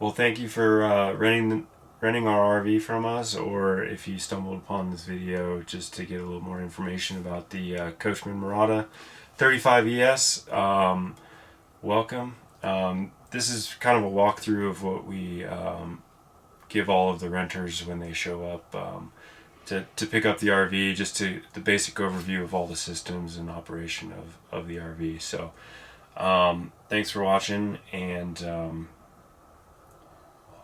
Well, thank you for renting our RV from us, or if you stumbled upon this video just to get a little more information about the Coachmen Mirada 35 ES. Welcome. This is kind of a walkthrough of what we give all of the renters when they show up to pick up the RV, just to the basic overview of all the systems and operation of the RV. So thanks for watching, and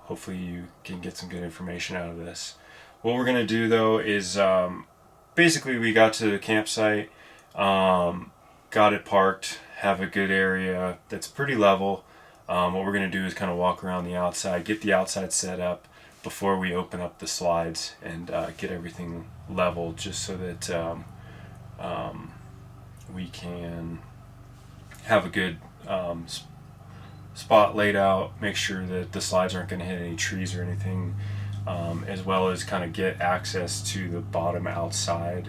hopefully you can get some good information out of this. What we're going to do though is basically we got to the campsite, got it parked, have a good area that's pretty level. What we're going to do is kind of walk around the outside, get the outside set up before we open up the slides, and get everything level, just so that we can have a good spot laid out, make sure that the slides aren't going to hit any trees or anything, as well as kind of get access to the bottom outside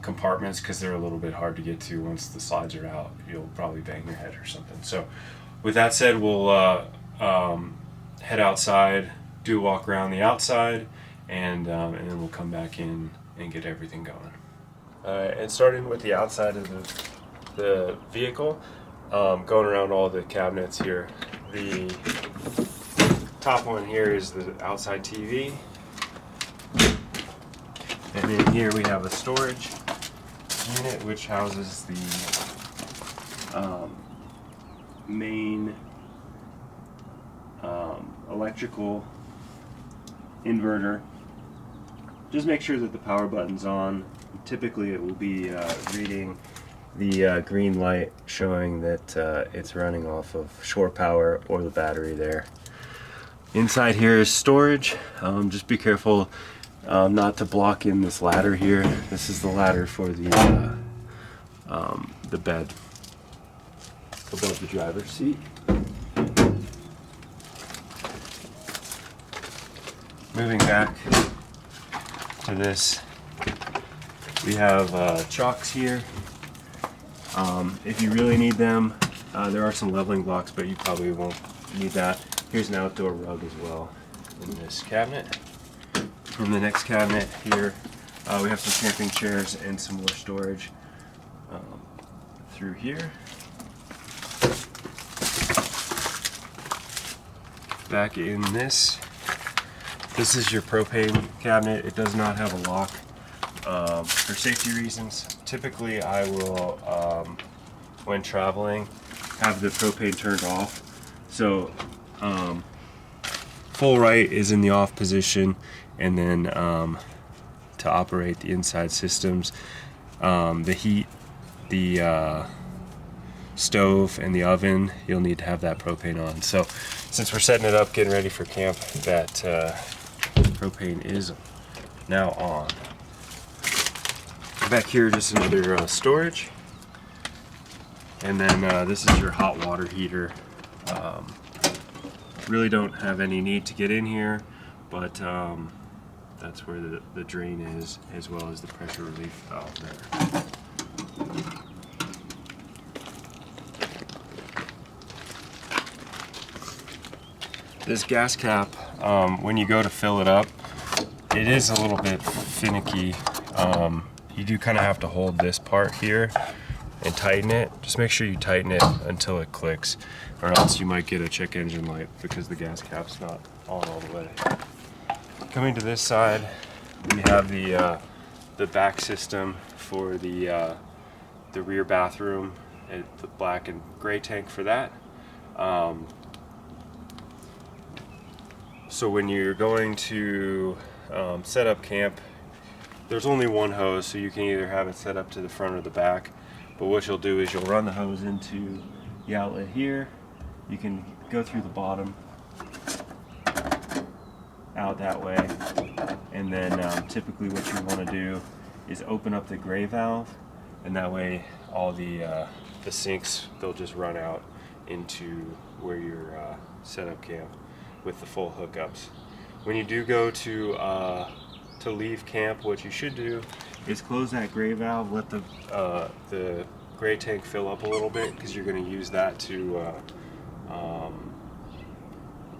compartments, because they're a little bit hard to get to once the slides are out. You'll probably bang your head or something. So with that said, we'll head outside, do a walk around the outside, and then we'll come back in and get everything going. And starting with the outside of the vehicle, going around all the cabinets here. The top one here is the outside TV, and then here we have a storage unit which houses the main electrical inverter. Just make sure that the power button's on. Typically it will be reading the green light showing that it's running off of shore power or the battery there. Inside here is storage. Just be careful not to block in this ladder here. This is the ladder for the bed above the driver's seat. Moving back to this, we have chocks here. If you really need them, there are some leveling blocks, but you probably won't need that. Here's an outdoor rug as well in this cabinet. In the next cabinet here, we have some camping chairs and some more storage through here. Back in this is your propane cabinet. It does not have a lock. For safety reasons, typically I will, when traveling, have the propane turned off. So full right is in the off position, and then to operate the inside systems, the heat, the stove, and the oven, you'll need to have that propane on. So since we're setting it up, getting ready for camp, that propane is now on. Back here, just another storage, and then this is your hot water heater. Really don't have any need to get in here, but that's where the drain is, as well as the pressure relief valve there. This gas cap, when you go to fill it up, it is a little bit finicky. You do kind of have to hold this part here and tighten it. Just make sure you tighten it until it clicks, or else you might get a check engine light because the gas cap's not on all the way. Coming to this side, we have the back system for the rear bathroom, and the black and gray tank for that. So when you're going to set up camp, there's only one hose, so you can either have it set up to the front or the back. But what you'll do is you'll run the hose into the outlet here. You can go through the bottom, out that way, and then typically what you want to do is open up the gray valve, and that way all the sinks, they'll just run out into where you're set up camp with the full hookups. When you do go to leave camp, what you should do is close that gray valve, let the gray tank fill up a little bit, because you're going to use that to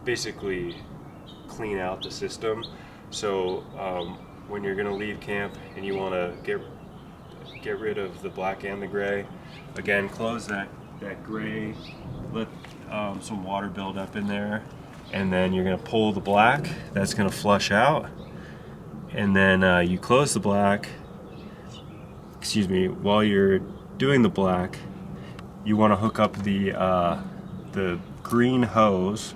basically clean out the system. So when you're going to leave camp and you want to get rid of the black and the gray, again, close that gray, let some water build up in there, and then you're going to pull the black. That's going to flush out, and then you close the black. Excuse me. While you're doing the black, you want to hook up the green hose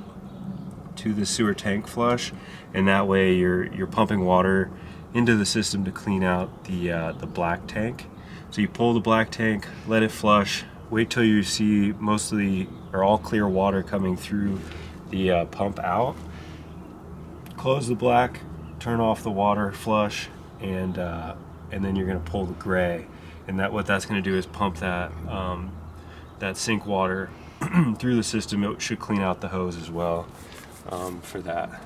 to the sewer tank flush, and that way you're pumping water into the system to clean out the black tank. So you pull the black tank, let it flush, wait till you see mostly or all clear water coming through the pump out. Close the black, turn off the water, flush, and then you're going to pull the gray, and what that's going to do is pump that sink water through the system. It should clean out the hose as well for that.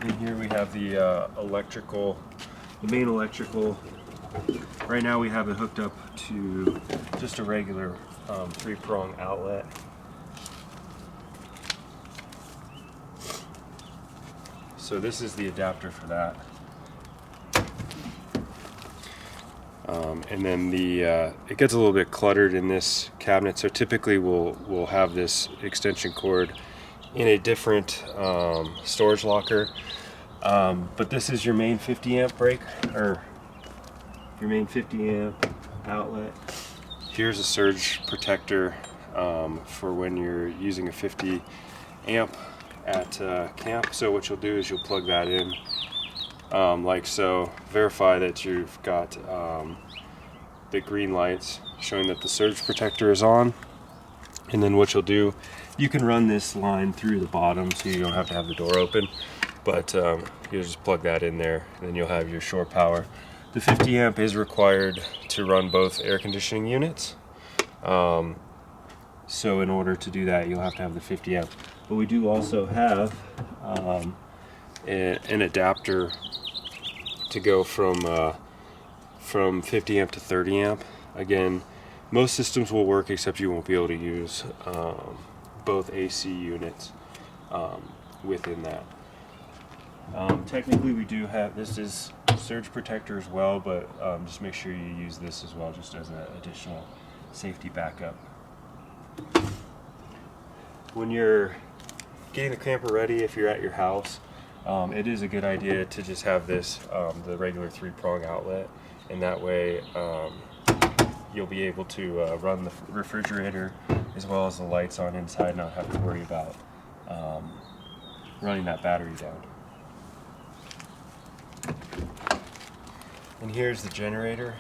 And here we have the main electrical. Right now we have it hooked up to just a regular 3-prong outlet. So this is the adapter for that. And then it gets a little bit cluttered in this cabinet, so typically we'll have this extension cord in a different storage locker. But this is your main 50 amp break, or your main 50 amp outlet. Here's a surge protector for when you're using a 50 amp at camp. So what you'll do is you'll plug that in like so. Verify that you've got the green lights showing that the surge protector is on, and then what you'll do, you can run this line through the bottom so you don't have to have the door open, but you'll just plug that in there, and then you'll have your shore power. The 50 amp is required to run both air conditioning units, so in order to do that you'll have to have the 50 amp. But we do also have an adapter to go from 50 amp to 30 amp. Again, most systems will work, except you won't be able to use both AC units within that. Technically we do have, this is surge protector as well, but just make sure you use this as well, just as an additional safety backup. When you're getting the camper ready, if you're at your house, it is a good idea to just have this, the regular 3-prong outlet, and that way you'll be able to run the refrigerator as well as the lights on inside, not have to worry about running that battery down. And here's the generator.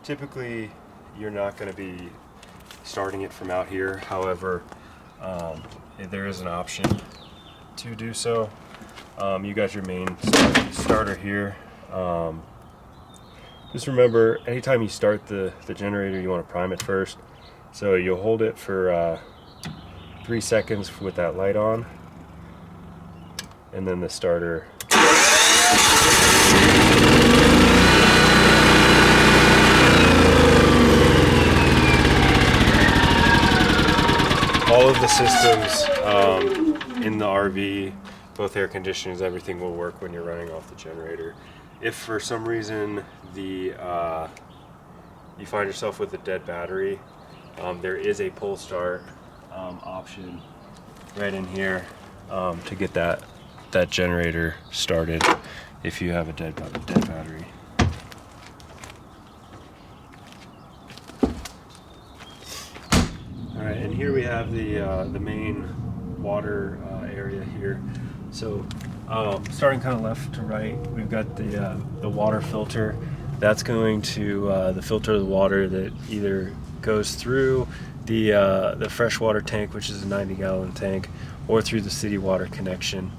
Typically you're not going to be starting it from out here, however there is an option to do so. You got your main starter here. Just remember, anytime you start the generator, you want to prime it first. So you'll hold it for 3 seconds with that light on, and then the starter. All of the systems in the RV, both air conditioners, everything will work when you're running off the generator. If for some reason you find yourself with a dead battery, there is a pull start option right in here to get that generator started if you have a dead battery. All right, and here we have the main water area here. So starting kind of left to right, we've got the water filter. That's going to the filter the water that either goes through the freshwater tank, which is a 90-gallon tank, or through the city water connection.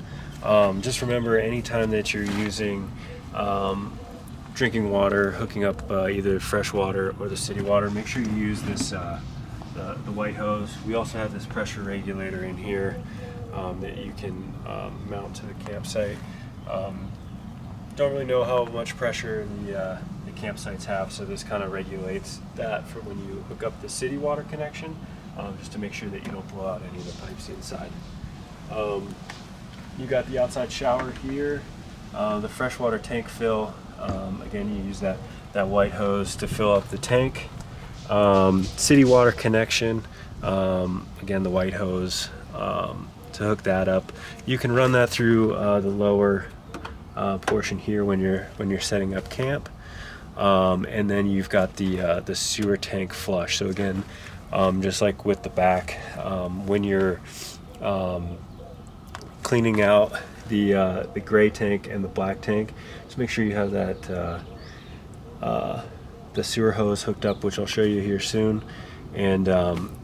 Just remember, anytime that you're using drinking water, hooking up either fresh water or the city water, make sure you use this the white hose. We also have this pressure regulator in here that you can mount to the campsite. Don't really know how much pressure the campsites have. So this kind of regulates that for when you hook up the city water connection, just to make sure that you don't blow out any of the pipes inside. You got the outside shower here, the freshwater tank fill. Again, you use that white hose to fill up the tank. City water connection, again the white hose to hook that up. You can run that through the lower portion here when you're setting up camp, and then you've got the sewer tank flush. So again, just like with the back, when you're cleaning out the gray tank and the black tank, just make sure you have that the sewer hose hooked up, which I'll show you here soon. And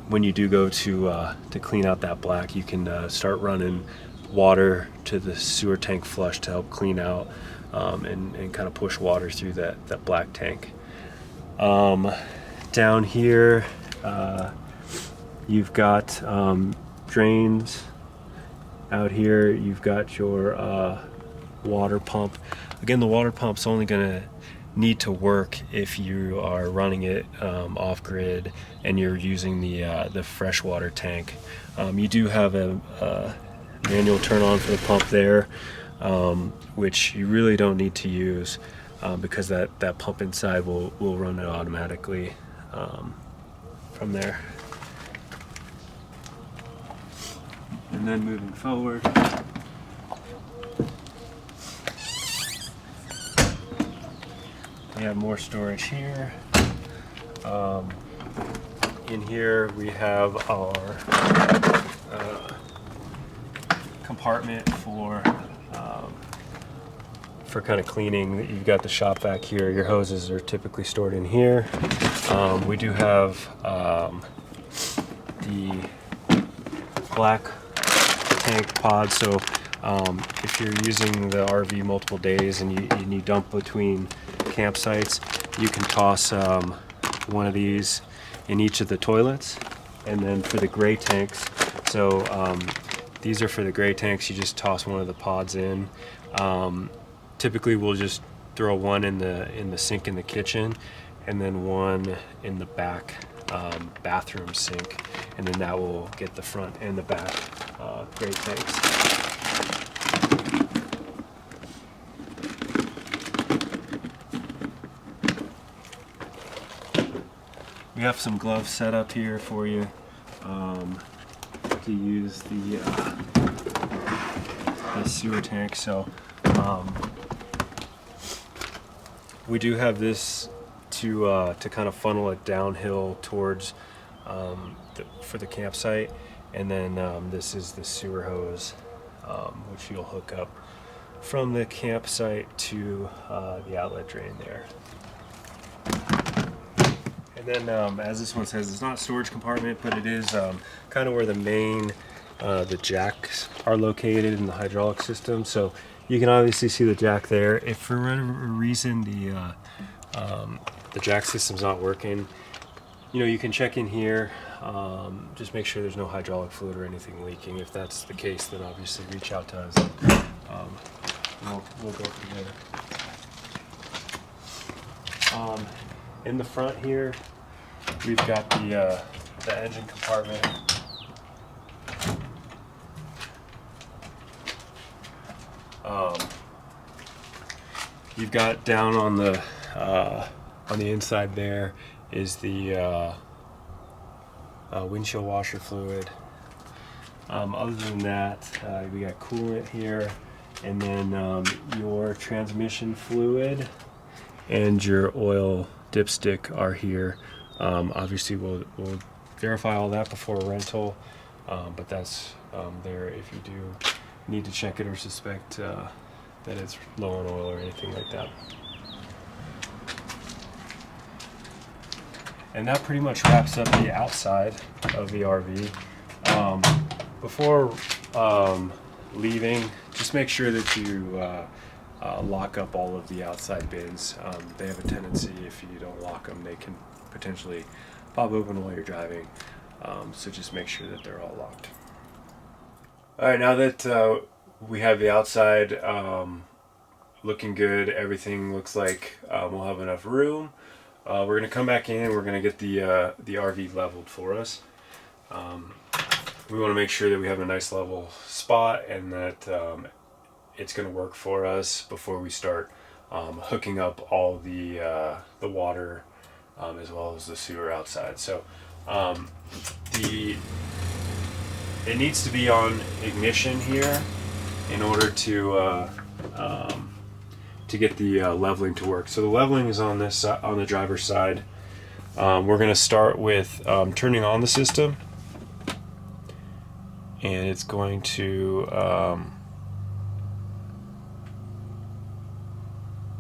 when you do go to clean out that black, you can start running water to the sewer tank flush to help clean out and kind of push water through that black tank. Down here, you've got drains. Out here you've got your water pump. Again, the water pump's only going to need to work if you are running it off grid and you're using the freshwater tank. You do have a manual turn on for the pump there, which you really don't need to use because that pump inside will run it automatically from there. And then moving forward, we have more storage here. In here we have our compartment for kind of cleaning. You've got the shop vac here. Your hoses are typically stored in here. We do have the black tank pod, so if you're using the RV multiple days and you dump between campsites, you can toss one of these in each of the toilets. And then for the gray tanks, so these are for the gray tanks, you just toss one of the pods in. Typically we'll just throw one in the sink in the kitchen and then one in the back bathroom sink, and then that will get the front and the back gray tanks. We have some gloves set up here for you to use the sewer tank. So we do have this to kind of funnel it downhill towards for the campsite, and then this is the sewer hose, which you'll hook up from the campsite to the outlet drain there. And then, as this one says, it's not a storage compartment, but it is kind of where the main the jacks are located in the hydraulic system. So you can obviously see the jack there. If for whatever reason the jack system's not working, you can check in here. Just make sure there's no hydraulic fluid or anything leaking. If that's the case, then obviously reach out to us. We'll go from there. In the front here, we've got the engine compartment. You've got down on the inside there is the windshield washer fluid. Other than that, we got coolant here, and then your transmission fluid and your oil dipstick are here. Obviously we'll verify all that before rental, but that's there if you do need to check it or suspect that it's low on oil or anything like that. And that pretty much wraps up the outside of the RV. Before leaving, just make sure that you lock up all of the outside bins. They have a tendency, if you don't lock them, they can potentially pop open while you're driving. So just make sure that they're all locked. All right, now that we have the outside looking good. Everything looks like we'll have enough room. We're gonna come back in. We're gonna get the RV leveled for us. We want to make sure that we have a nice level spot and that it's gonna work for us before we start hooking up all the water as well as the sewer outside. So it needs to be on ignition here in order to get the leveling to work. So the leveling is on this on the driver's side. We're going to start with turning on the system, and it's going to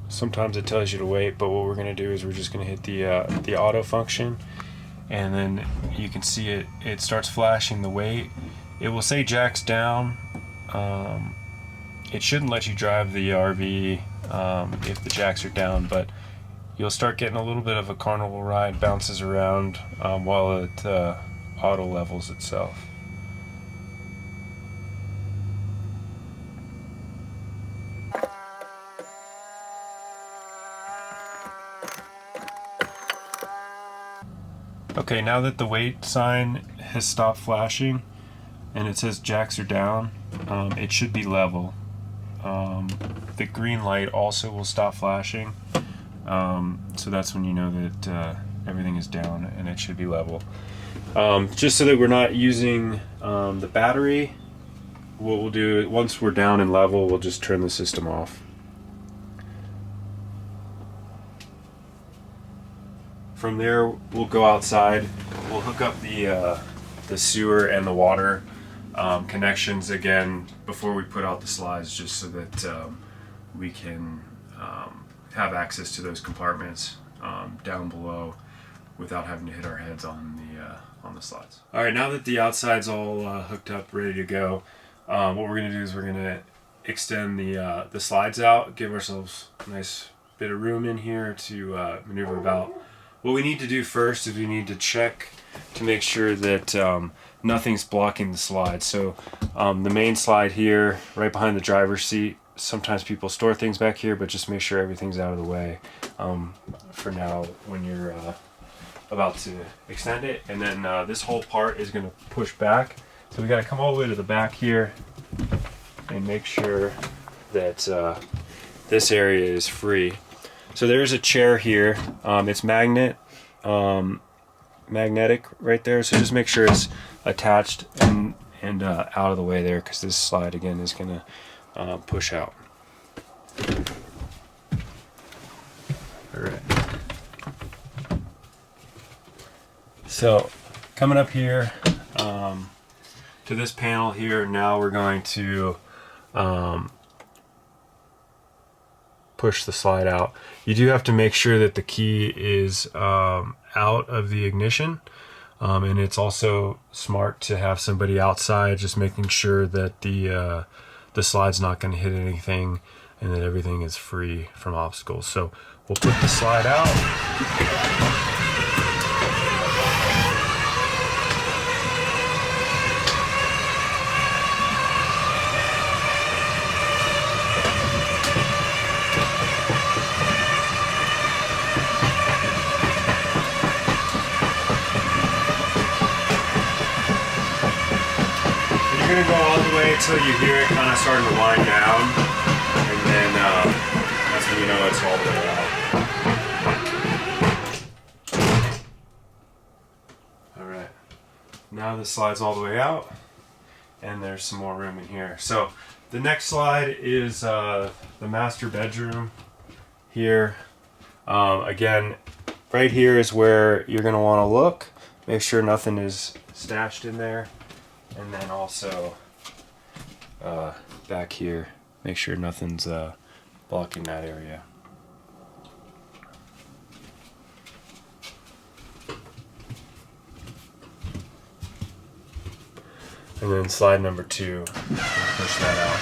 sometimes it tells you to wait, but what we're going to do is we're just going to hit the auto function, and then you can see it starts flashing the weight. It will say jacks down. It shouldn't let you drive the RV if the jacks are down, but you'll start getting a little bit of a carnival ride, bounces around while it auto levels itself. Okay, now that the weight sign has stopped flashing and it says jacks are down, it should be level. The green light also will stop flashing, so that's when you know that everything is down and it should be level. Just so that we're not using the battery, what we'll do, once we're down and level, we'll just turn the system off. From there, we'll go outside. We'll hook up the sewer and the water connections again before we put out the slides, just so that we can have access to those compartments down below without having to hit our heads on the slides. All right, now that the outside's all hooked up, ready to go, what we're going to do is we're going to extend the slides out, give ourselves a nice bit of room in here to maneuver about. What we need to do first is we need to check to make sure that nothing's blocking the slide. So the main slide here, right behind the driver's seat, sometimes people store things back here, but just make sure everything's out of the way for now when you're about to extend it. And then this whole part is going to push back. So we got to come all the way to the back here and make sure that this area is free. So there's a chair here. It's magnetic right there. So just make sure it's attached and out of the way there, because this slide again is going to push out. All right. So coming up here to this panel here, now we're going to push the slide out. You do have to make sure that the key is out of the ignition, and it's also smart to have somebody outside just making sure that the slide's not going to hit anything and that everything is free from obstacles. So we'll put the slide out. You're going to go all the way until you hear it kind of starting to wind down, and then that's when you know it's all the way out. Alright, now the slide's all the way out, and there's some more room in here. So the next slide is the master bedroom here. Again, right here is where you're going to want to look. Make sure nothing is stashed in there. And then also back here, make sure nothing's blocking that area. And then slide number 2, push that out.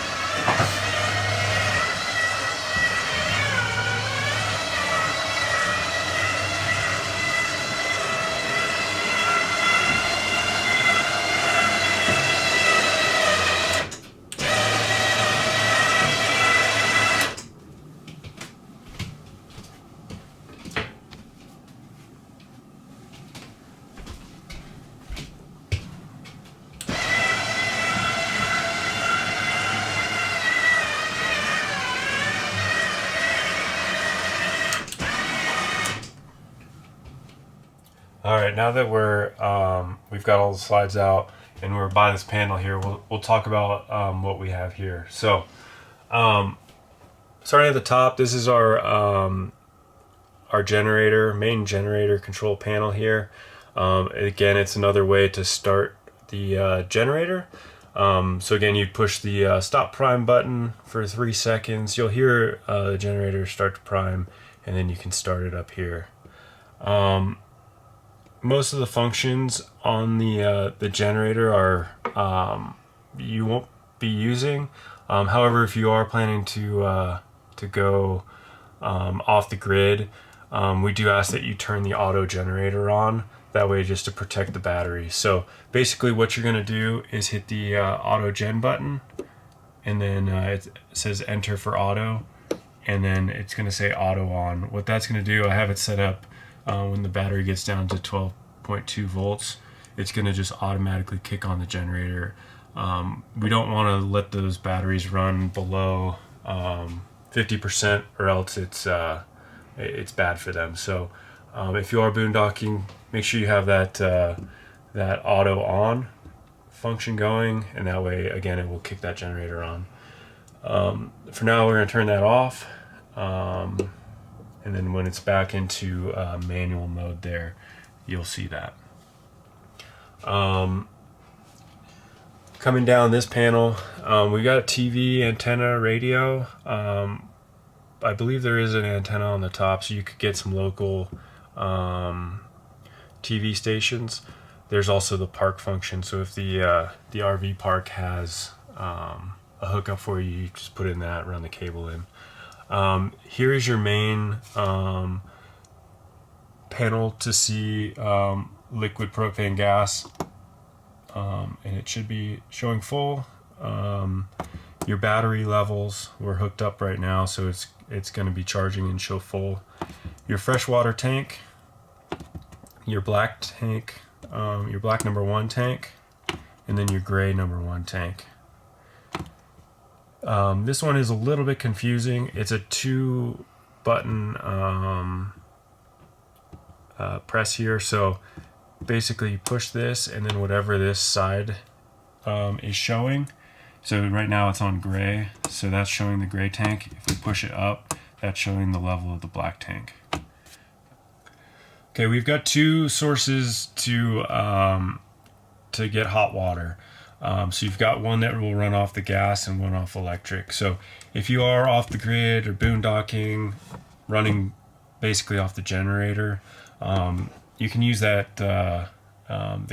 All right, now that we've got all the slides out and we're by this panel here, we'll talk about what we have here. So, starting at the top, this is our generator, main generator control panel here. Again, it's another way to start the generator. So again, you push the stop prime button for 3 seconds. You'll hear the generator start to prime, and then you can start it up here. Most of the functions on the generator are you won't be using. However, if you are planning to go off the grid, we do ask that you turn the auto generator on. That way, just to protect the battery. So basically, what you're going to do is hit the auto gen button, and then it says enter for auto, and then it's going to say auto on. What that's going to do, I have it set up when the battery gets down to 12.2 volts, it's going to just automatically kick on the generator. We don't want to let those batteries run below 50%, or else it's bad for them. So if you are boondocking, make sure you have that auto on function going, and that way, again, it will kick that generator on. For now, we're going to turn that off, and then when it's back into manual mode there, you'll see that. Coming down this panel, we got a TV, antenna, radio. I believe there is an antenna on the top, so you could get some local TV stations. There's also the park function, so if the RV park has a hookup for you, you just put in that, run the cable in. Here is your main panel to see liquid propane gas, and it should be showing full. Your battery levels were hooked up right now, so it's going to be charging and show full. Your freshwater tank, your black tank, your black number 1 tank, and then your gray number 1 tank. This one is a little bit confusing. It's a 2-button press here. So basically you push this, and then whatever this side is showing. So right now it's on gray, so that's showing the gray tank. If we push it up, that's showing the level of the black tank. Okay, we've got 2 sources to get hot water. So you've got one that will run off the gas and one off electric. So if you are off the grid or boondocking, running basically off the generator, you can use that the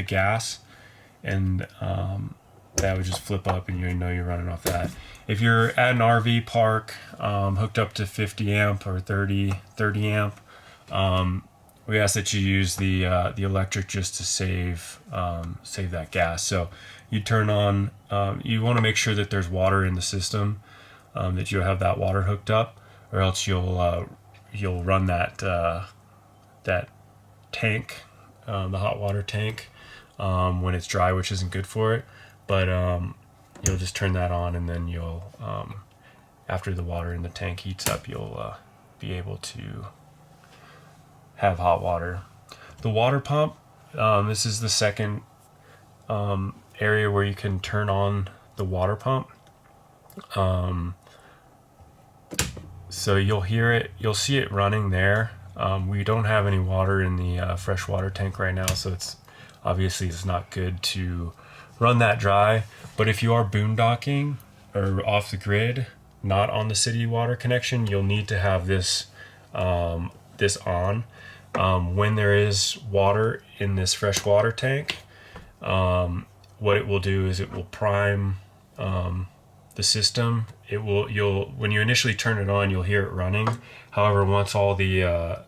gas, and that would just flip up, and you know you're running off that. If you're at an RV park hooked up to 50 amp or 30 amp, we ask that you use the electric just to save that gas. So you turn on. You want to make sure that there's water in the system, that you have that water hooked up, or else you'll run that tank, the hot water tank, when it's dry, which isn't good for it. But you'll just turn that on, and then you'll after the water in the tank heats up, you'll be able to have hot water. The water pump, this is the second area where you can turn on the water pump. So you'll hear it, you'll see it running there. We don't have any water in the freshwater tank right now, so it's not good to run that dry. But if you are boondocking or off the grid, not on the city water connection, you'll need to have this on. When there is water in this freshwater tank, what it will do is it will prime the system. When you initially turn it on, you'll hear it running. However, once all the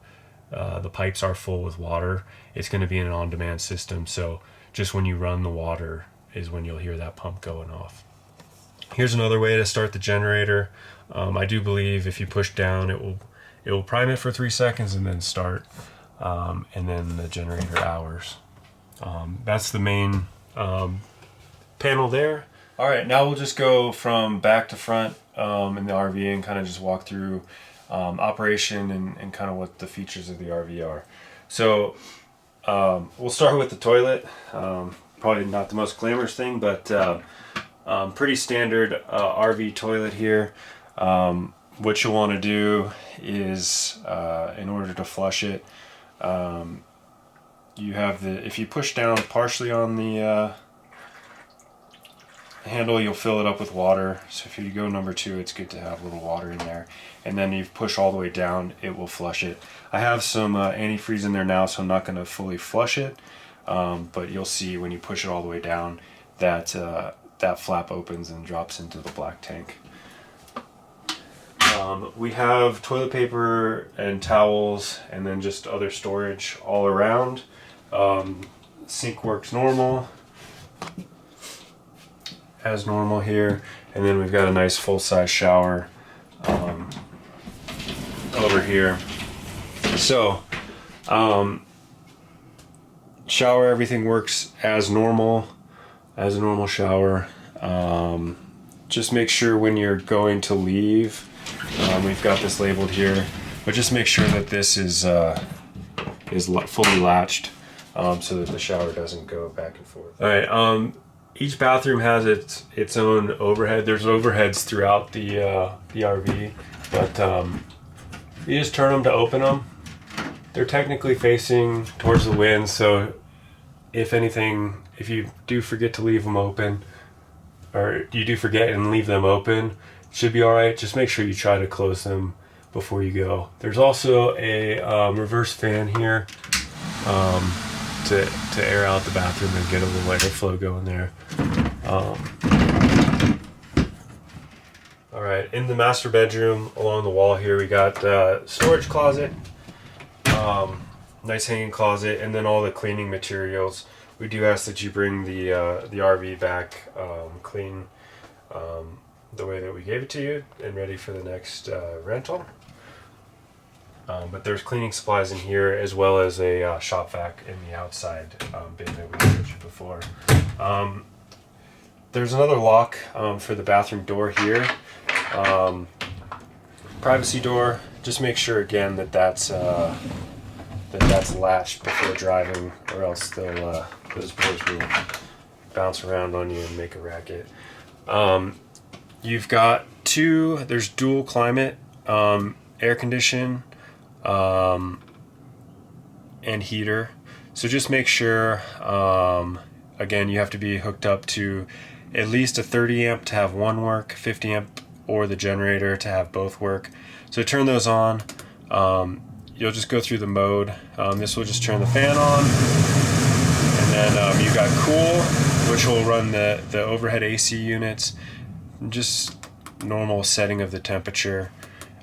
pipes are full with water, it's going to be an on-demand system. So just when you run the water is when you'll hear that pump going off. Here's another way to start the generator. I do believe if you push down, it will prime it for 3 seconds and then start, and then the generator hours. That's the main panel there. All right, now we'll just go from back to front in the RV and kind of just walk through operation and kind of what the features of the RV are. So We'll start with the toilet. Probably not the most glamorous thing, but pretty standard RV toilet here. What you'll want to do is, in order to flush it, you have if you push down partially on the handle, you'll fill it up with water. So if you go number 2, it's good to have a little water in there. And then you push all the way down, it will flush it. I have some antifreeze in there now, so I'm not going to fully flush it. But you'll see when you push it all the way down that that flap opens and drops into the black tank. We have toilet paper and towels, and then just other storage all around. Sink works normal, as normal here, and then we've got a nice full-size shower over here. So shower, everything works as normal, as a normal shower. Just make sure when you're going to leave, we've got this labeled here, but just make sure that this is fully latched, so that the shower doesn't go back and forth. All right. Each bathroom has its own overhead. There's overheads throughout the RV, but you just turn them to open them. They're technically facing towards the wind, so if anything, if you do forget to leave them open, or you do forget and leave them open, it should be all right. Just make sure you try to close them before you go. There's also a reverse fan here to air out the bathroom and get a little airflow going there. All right, in the master bedroom, along the wall here, we got storage closet, nice hanging closet, and then all the cleaning materials. We do ask that you bring the RV back clean the way that we gave it to you and ready for the next rental. But there's cleaning supplies in here, as well as a shop vac in the outside bin that we showed you before. There's another lock for the bathroom door here. Privacy door. Just make sure again that that's latched before driving, or else those boys will bounce around on you and make a racket. You've got there's dual climate air condition and heater. So just make sure, again, you have to be hooked up to at least a 30 amp to have one work, 50 amp or the generator to have both work. So turn those on. You'll just go through the mode. This will just turn the fan on. And then you got cool, which will run the overhead AC units. Just normal setting of the temperature.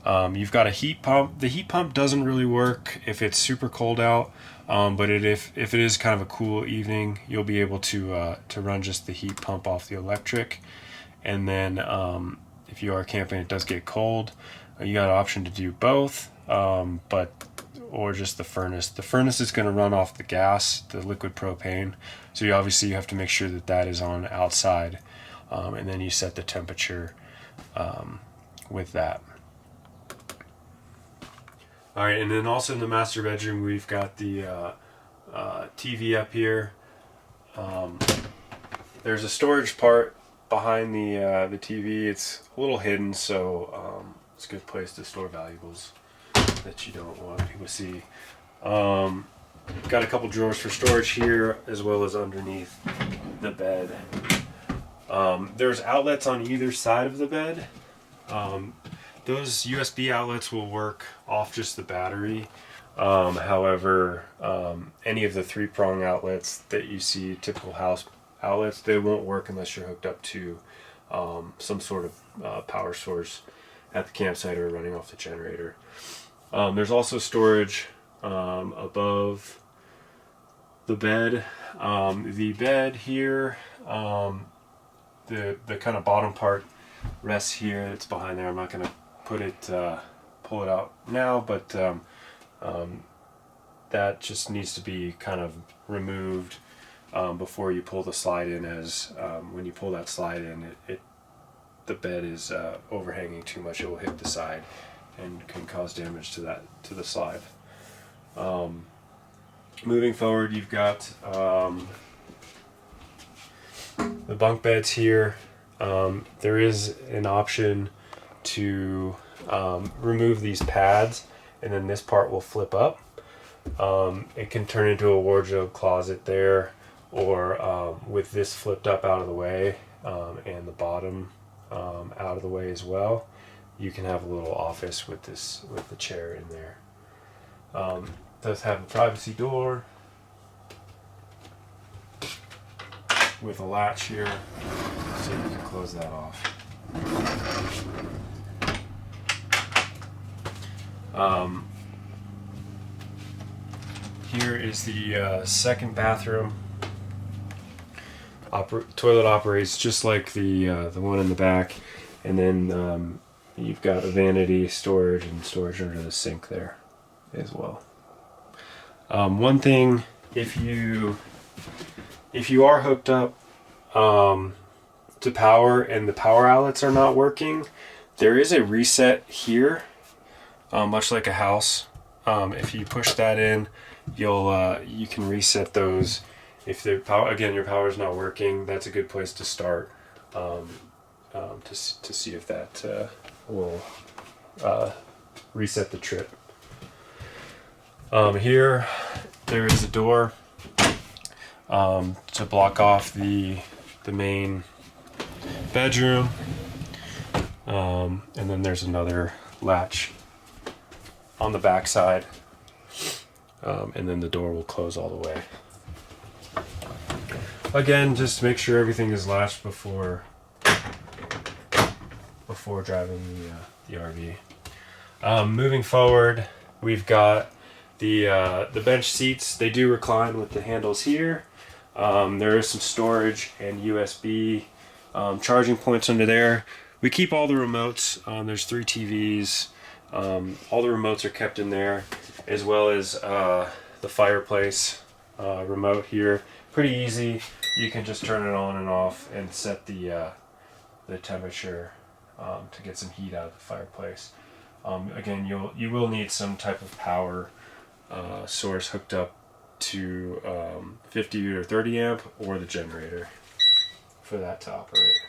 You've got a heat pump. The heat pump doesn't really work if it's super cold out, but if it is kind of a cool evening, you'll be able to run just the heat pump off the electric. And then if you are camping, it does get cold. You got an option to do both, or just the furnace. The furnace is going to run off the gas, the liquid propane. So you have to make sure that is on outside, and then you set the temperature with that. All right, and then also in the master bedroom, we've got the TV up here. There's a storage part behind the TV. It's a little hidden, so it's a good place to store valuables that you don't want people to see. Got a couple drawers for storage here, as well as underneath the bed. There's outlets on either side of the bed. Those USB outlets will work off just the battery. However, any of the 3-prong outlets that you see, typical house outlets, they won't work unless you're hooked up to some sort of power source at the campsite or running off the generator. There's also storage above the bed. The bed here, the kind of bottom part rests here. It's behind there. I'm not going to pull it out now, but that just needs to be kind of removed before you pull the slide in, as when you pull that slide in, the bed is overhanging too much. It will hit the side and can cause damage to the slide. Moving forward, you've got the bunk beds here. There is an option to remove these pads, and then this part will flip up. It can turn into a wardrobe closet there, or with this flipped up out of the way and the bottom out of the way as well, you can have a little office with the chair in there. Does have a privacy door with a latch here, so you can close that off. Here is the second bathroom. Toilet operates just like the one in the back, and then you've got a vanity storage and storage under the sink there as well. One thing, if you are hooked up to power and the power outlets are not working, there is a reset here, much like a house. If you push that in, you can reset those. If the power, again, your power is not working, that's a good place to start to see if that will reset the trip. Here there is a door to block off the main bedroom, and then there's another latch on the back side, and then the door will close all the way. Again, just make sure everything is latched before driving the RV. Moving forward, we've got the bench seats. They do recline with the handles here. There is some storage and USB charging points under there. We keep all the remotes. There's 3 TVs. All the remotes are kept in there, as well as the fireplace remote here. Pretty easy. You can just turn it on and off and set the temperature to get some heat out of the fireplace. Again, you will need some type of power source hooked up to 50 or 30 amp or the generator for that to operate.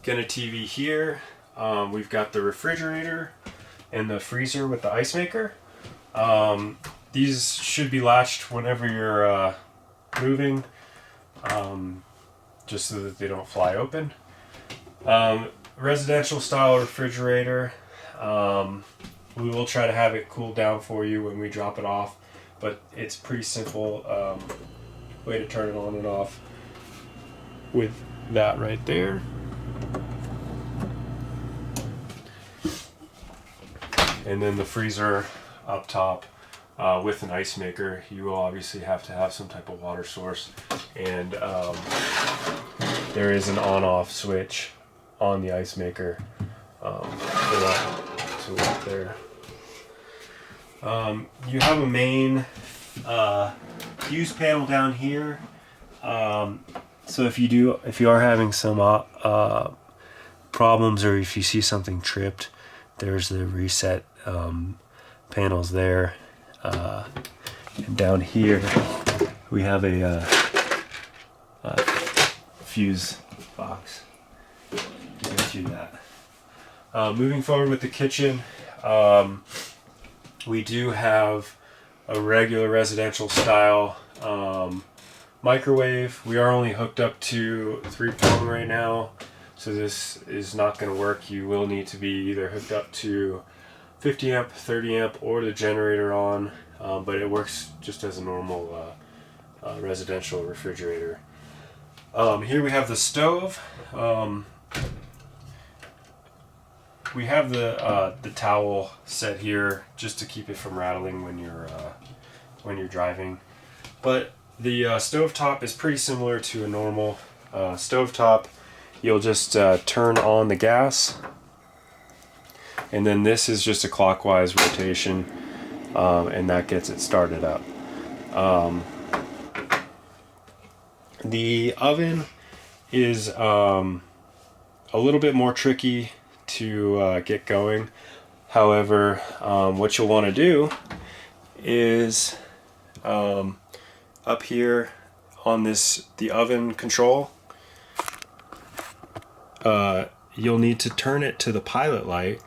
Get a TV here. We've got the refrigerator and the freezer with the ice maker. These should be latched whenever you're moving, just so that they don't fly open. Residential style refrigerator. We will try to have it cool down for you when we drop it off, but it's pretty simple way to turn it on and off with that right there. And then the freezer up top with an ice maker. You will obviously have to have some type of water source, and there is an on-off switch on the ice maker for that to work there. You have a main fuse panel down here. So if you are having some problems, or if you see something tripped, there's the reset panels there. And down here we have a fuse box to get you that. Moving forward with the kitchen, we do have a regular residential style microwave. We are only hooked up to 3-prong right now, so this is not going to work. You will need to be either hooked up to 50 amp, 30 amp, or the generator on, but it works just as a normal residential refrigerator. Here we have the stove. We have the towel set here just to keep it from rattling when you're driving. But the stovetop is pretty similar to a normal stovetop. You'll just turn on the gas, and then this is just a clockwise rotation, and that gets it started up. The oven is a little bit more tricky to get going. However, what you'll want to do is up here on the oven control, you'll need to turn it to the pilot light,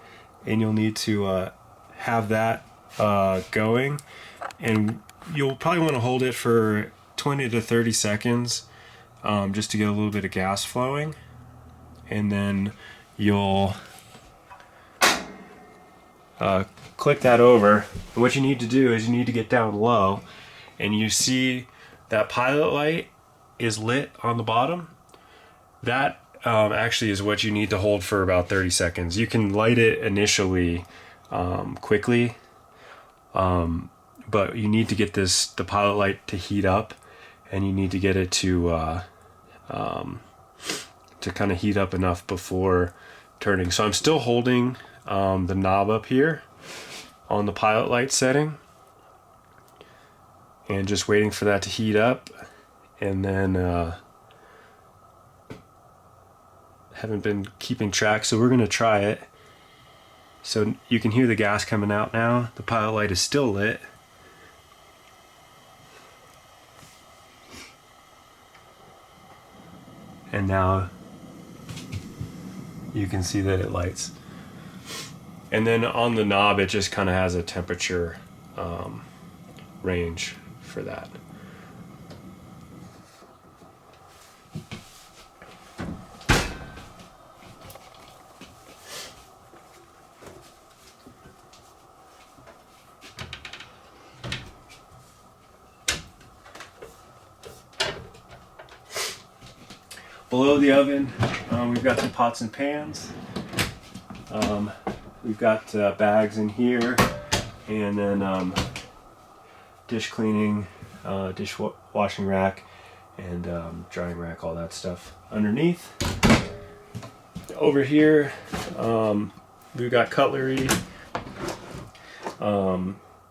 and you'll need to have that going, and you'll probably want to hold it for 20 to 30 seconds just to get a little bit of gas flowing, and then you'll click that over. And what you need to do is you need to get down low, and you see that pilot light is lit on the bottom. That actually is what you need to hold for about 30 seconds. You can light it initially quickly, but you need to get the pilot light to heat up, and you need to get it to kind of heat up enough before turning. So I'm still holding the knob up here on the pilot light setting, and just waiting for that to heat up, and then haven't been keeping track, so we're going to try it. So you can hear the gas coming out now. The pilot light is still lit. And now you can see that it lights. And then on the knob, it just kind of has a temperature range for that. Below the oven, we've got some pots and pans. We've got bags in here, and then dish cleaning, washing rack, and drying rack, all that stuff underneath. Over here, we've got cutlery,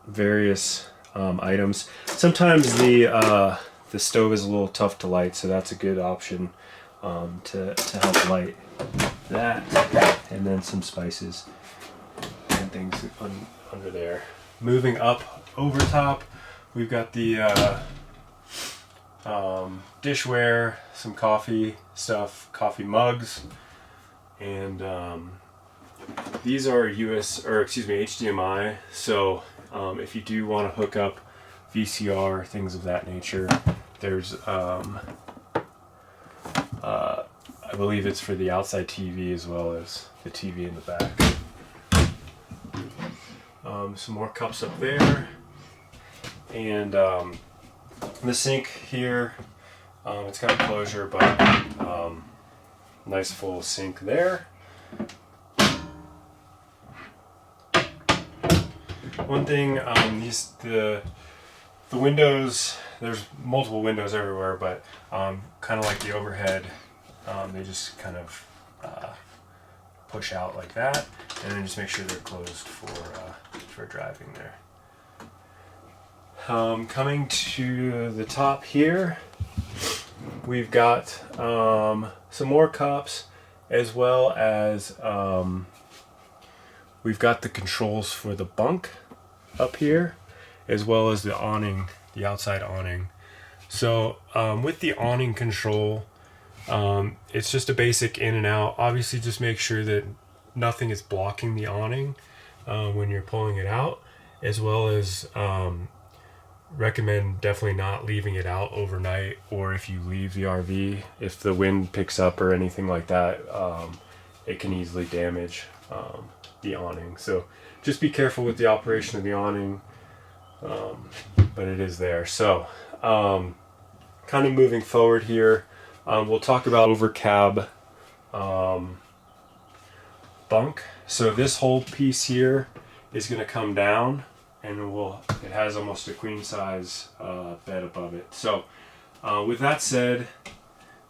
various items. Sometimes the stove is a little tough to light, so that's a good option to help light that, and then some spices and things under there. Moving up over top, we've got the dishware, some coffee stuff, coffee mugs, and these are HDMI. So if you do want to hook up VCR, things of that nature, there's I believe it's for the outside TV as well as the TV in the back. Some more cups up there, and the sink here, it's got a closure, but nice full sink there. One thing, the windows, there's multiple windows everywhere, but kind of like the overhead, they just kind of push out like that, and then just make sure they're closed for driving there. Coming to the top here, we've got some more cups, as well as we've got the controls for the bunk up here, as well as the awning, the outside awning. So with the awning control, it's just a basic in and out. Obviously, just make sure that nothing is blocking the awning when you're pulling it out, as well as recommend definitely not leaving it out overnight, or if you leave the RV, if the wind picks up or anything like that, it can easily damage the awning. So just be careful with the operation of the awning, but it is there. So kind of moving forward here, we'll talk about over cab bunk. So this whole piece here is going to come down, and it has almost a queen size bed above it. So with that said,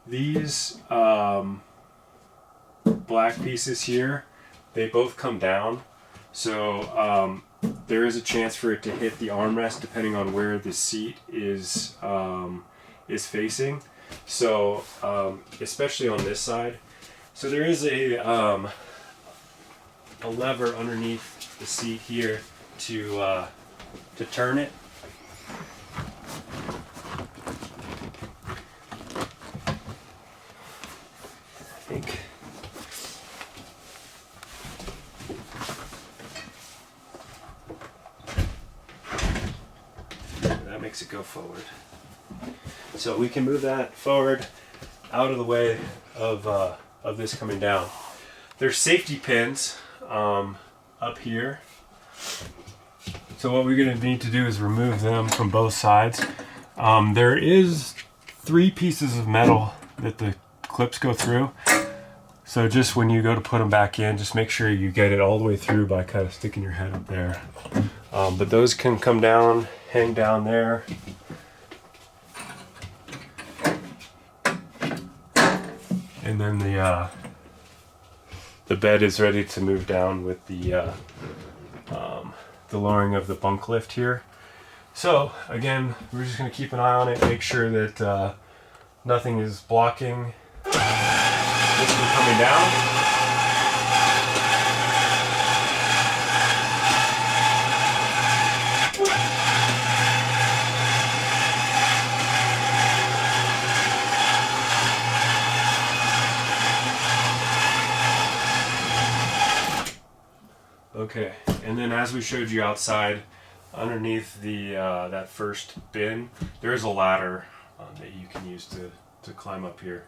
these black pieces here, they both come down. So there is a chance for it to hit the armrest depending on where the seat is facing. So especially on this side. So there is a a lever underneath the seat here to turn it. I think that makes it go forward. So we can move that forward out of the way of this coming down. There's safety pins up here. So what we're going to need to do is remove them from both sides. There is 3 pieces of metal that the clips go through. So just when you go to put them back in, just make sure you get it all the way through by kind of sticking your head up there. But those can come down, hang down there. And then the bed is ready to move down with the lowering of the bunk lift here. So again, we're just going to keep an eye on it, make sure that nothing is blocking this from coming down. Okay, and then as we showed you outside, underneath the that first bin, there is a ladder that you can use to climb up here.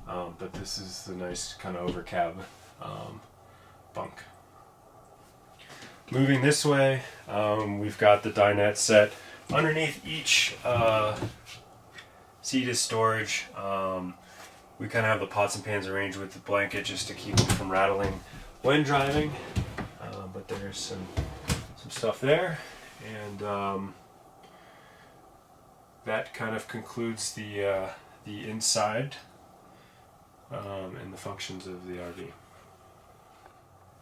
But this is the nice kind of over cab bunk. Moving this way, we've got the dinette set. Underneath each seat is storage. We kind of have the pots and pans arranged with the blanket just to keep them from rattling when driving. But there's some stuff there, and that kind of concludes the inside and the functions of the RV.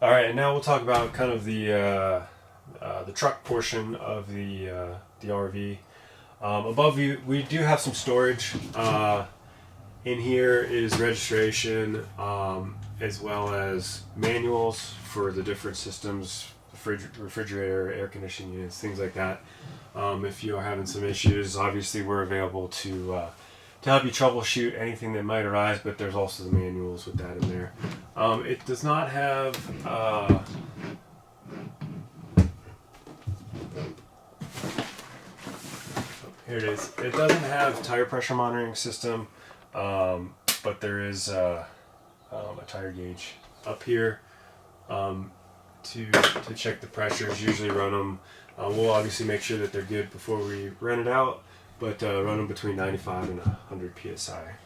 All right, and now we'll talk about kind of the truck portion of the RV. Above you, we do have some storage. In here is registration, as well as manuals for the different systems, refrigerator, air conditioning units, things like that. If you are having some issues, obviously we're available to help you troubleshoot anything that might arise, but there's also the manuals with that in there. It does not have here it is. It doesn't have tire pressure monitoring system, but there is a tire gauge up here to check the pressures. Usually run them. We'll obviously make sure that they're good before we rent it out, but run them between 95 and 100 psi.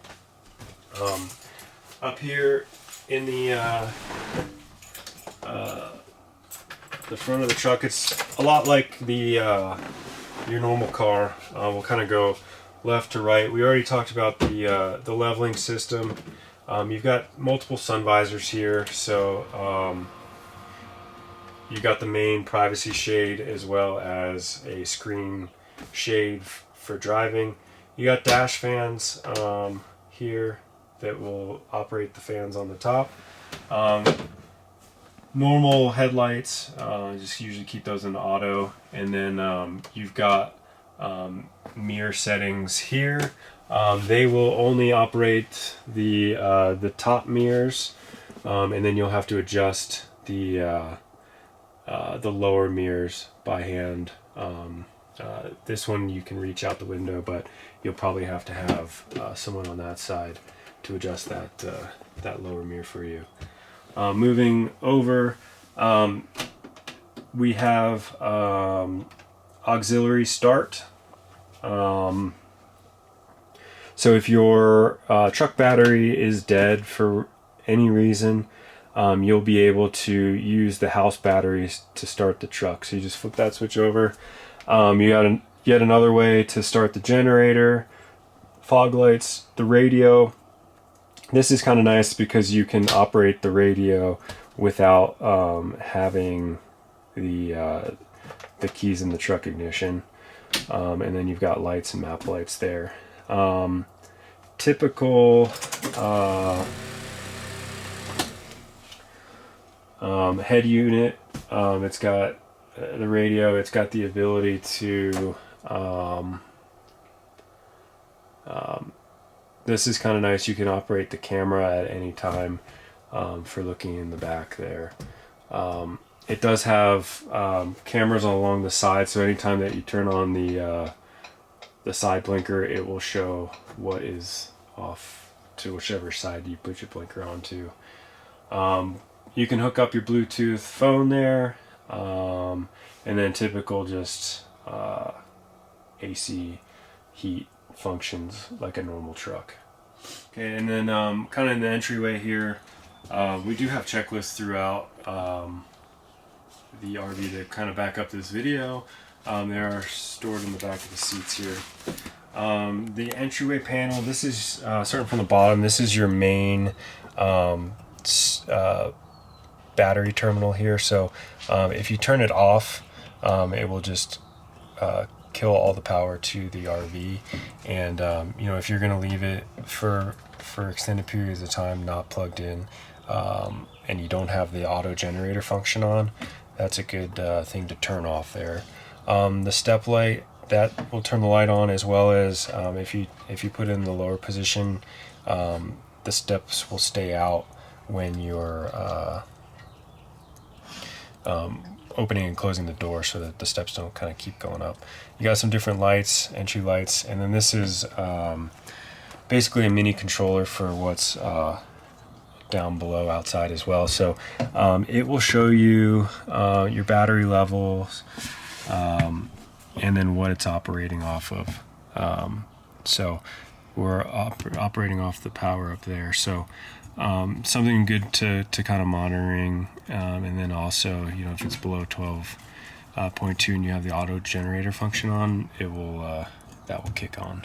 Up here in the front of the truck, it's a lot like your normal car. We'll kind of go left to right. We already talked about the leveling system. You've got multiple sun visors here, so you've got the main privacy shade as well as a screen shade for driving. You got dash fans here that will operate the fans on the top. Normal headlights, just usually keep those in auto, and then you've got mirror settings here. They will only operate the top mirrors, and then you'll have to adjust the lower mirrors by hand. This one you can reach out the window, but you'll probably have to have someone on that side to adjust that lower mirror for you. Moving over, we have auxiliary start. So if your truck battery is dead for any reason, you'll be able to use the house batteries to start the truck. So you just flip that switch over. You got yet another way to start the generator, fog lights, the radio. This is kind of nice because you can operate the radio without having the keys in the truck ignition. And then you've got lights and map lights there. Typical Head unit, it's got the radio, it's got the ability to this is kind of nice, you can operate the camera at any time for looking in the back there. It does have cameras along the side, so anytime that you turn on the side blinker, it will show what is off to whichever side you put your blinker onto. You can hook up your Bluetooth phone there, and then typical just AC heat functions like a normal truck. Okay, and then kind of in the entryway here, we do have checklists throughout the RV to kind of back up this video. They are stored in the back of the seats here. The entryway panel, this is starting from the bottom, this is your main battery terminal here. So if you turn it off, it will just kill all the power to the RV. And you know, if you're going to leave it for extended periods of time not plugged in, and you don't have the auto generator function on, that's a good thing to turn off there. The step light, that will turn the light on, as well as if you put it in the lower position, the steps will stay out when you're opening and closing the door, so that the steps don't kind of keep going up. You got some different lights, entry lights, and then this is basically a mini controller for what's down below outside as well. So it will show you your battery levels, and then what it's operating off of. So we're operating off the power up there. So something good to kind of monitoring, and then also, you know, if it's below 12.2 and you have the auto generator function on, it will that will kick on.